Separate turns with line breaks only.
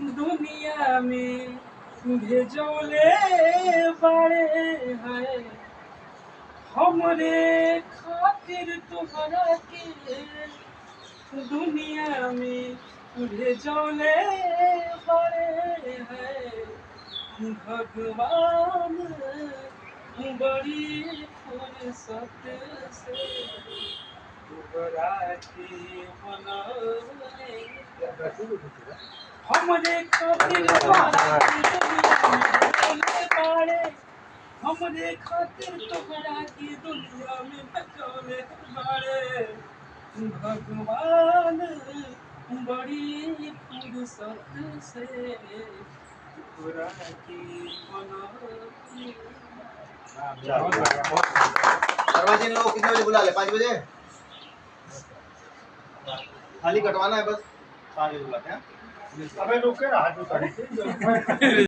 दुनिया में भेजौले बड़े है हमरे खातिर तुम्हारा के दुनिया में भेजौले बड़े है भगवान बड़ी फुर्सत से तोहरा के बनौले हमरे खातिर तोहरा के दुनिया में भेजौले बड़े हमरे खातिर तोहरा के दुनिया में भेजौले बड़े भगवान बड़ी फुर्सत से तोहरा के बनौले।
दरवाजे इन लोग कितने बजे बुला ले? 5 बजे खाली कटवाना है बस। 5 बजे बुलाते हैं।
अबे रुके ना हाथ उतारी